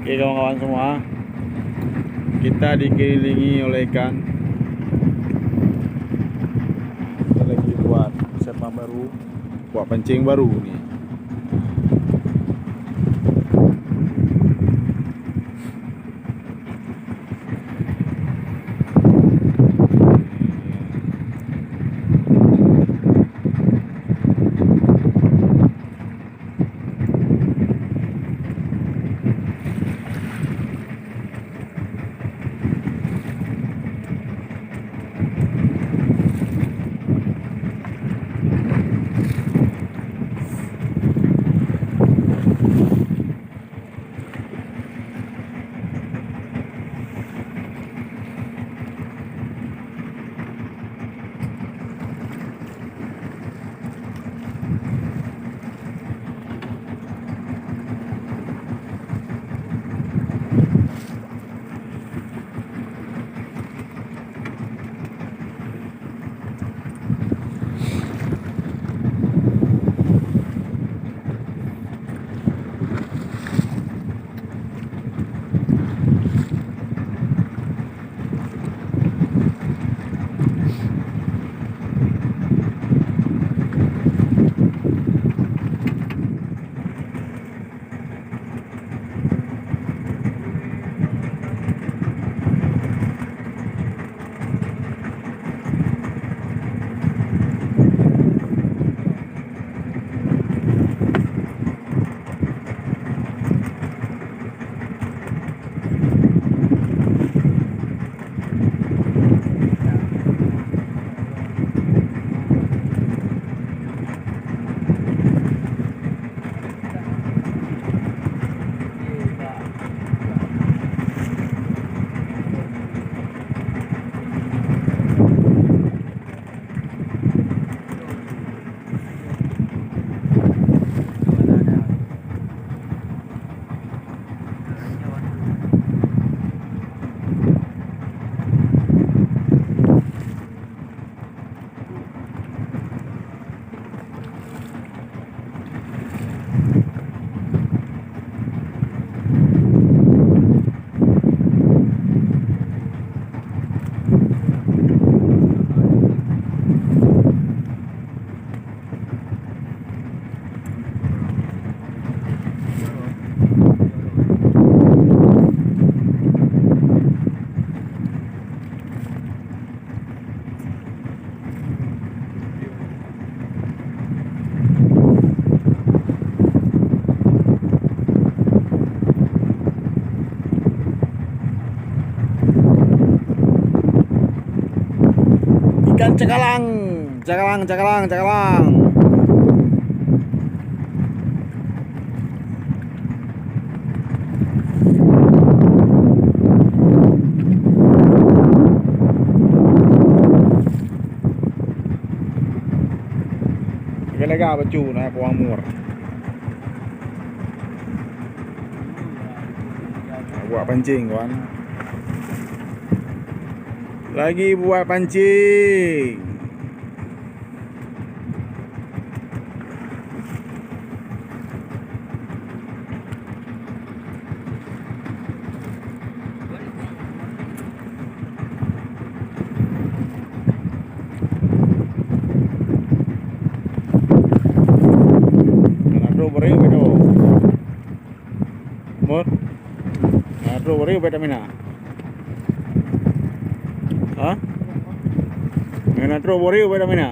Oke kawan-kawan semua, kita dikelilingi oleh ikan. Kita lagi buat setup baru, buat pancing baru nih. Ikan cakalang, cakalang, cakalang, cakalang. Lega bacu na ko amur. Buat pancing kawan. Lagi buat pancing. Beri bedo. Mur. Nado beri beda mina. Ha? Nado beri beda mina.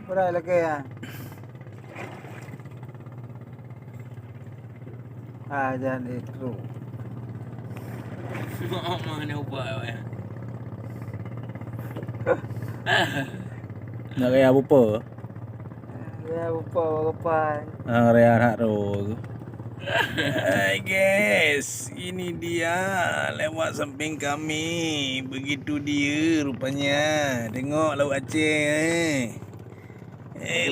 Berai lagi ya. Jangan itu. Mana ubah ya. Nak raya apa? Ya, apa. Raya anak tu. Hai guys, ini dia lewat samping kami. Begitu dia rupanya. Tengok Laut Aceh.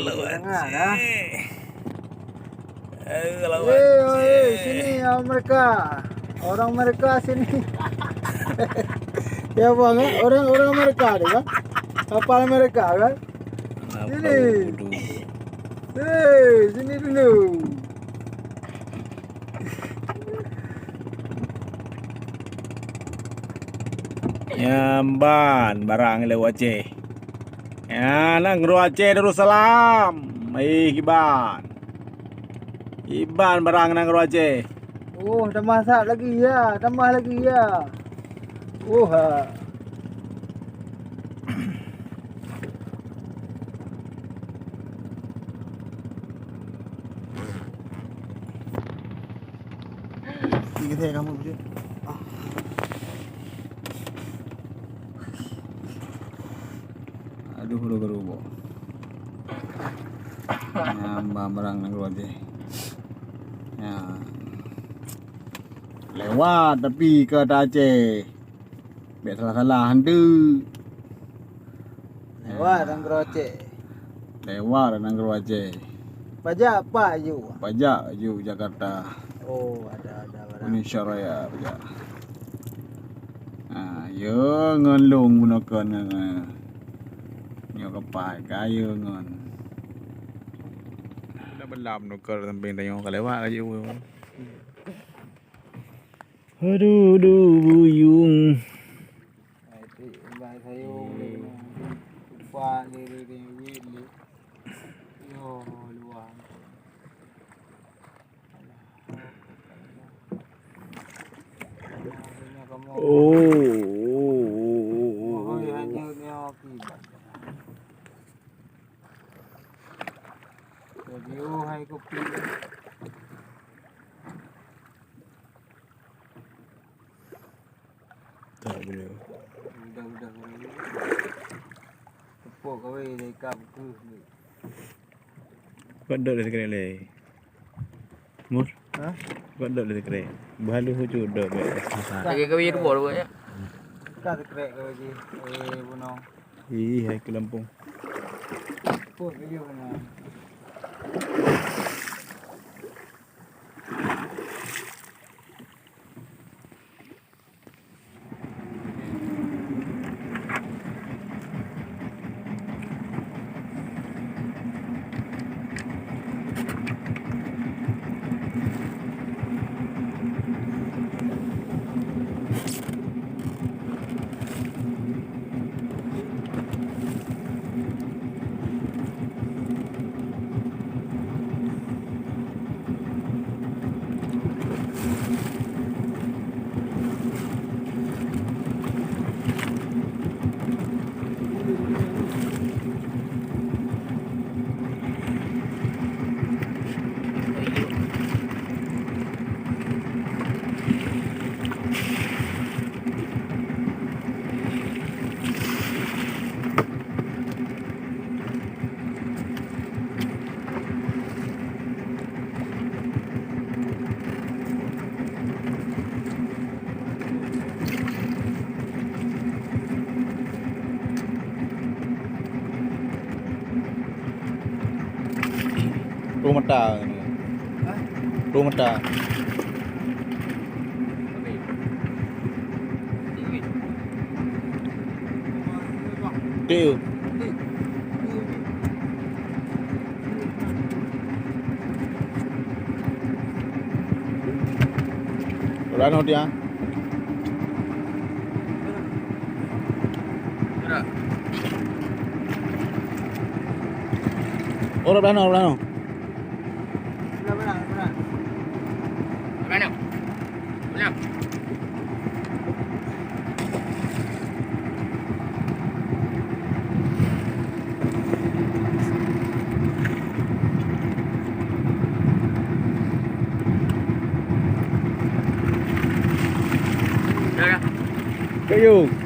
Laut Aceh. Laut Aceh. Sini mereka. Orang mereka sini. Ya bang, orang mereka ni kan? Kapal mereka kan? Sini. Sini dulu. Nyamban barang Laut Aceh. Ya, nang Laut Aceh Darussalam. Iban. Iban barang nang Laut Aceh. Oh, dah masak lagi ya. Tambah lagi ya. Oh, ha. Kita kamu je. Aduh, udah gerubuk. Nyambang barang nang Laut Aceh. Ya. Lewat tapi ke Aceh. Biar salah-salah hantu. Lewat dan Aceh. Lewat nang Laut Aceh. Pajak apa you? Pajak Ju Jakarta. Oh, ada barang. Indonesia Raya pajak. Ya ngelung gunakan nyo kapal kaya ngon. Dah belam nukar samping tengok lewat aja. Aduh, buyung. Itu baik saya boleh lupa diri yo luang. Oh, ya hanya akibat. Jadi hai kopi. Tak boleh. Udah. Tepuk kau dari kap tu. Kau dah sekali le. Mur. Ha? Kau dah sekali. Bahalu huju dah baik. Lagi kau biar buat ya. Kan krek kau lagi. Buno. Hai ke Lampung. Put video buno. Rumah ta. Rumah ta. Tiêu. Orang hot dia. Orang belano. Benar. Mana? Mana? Payung.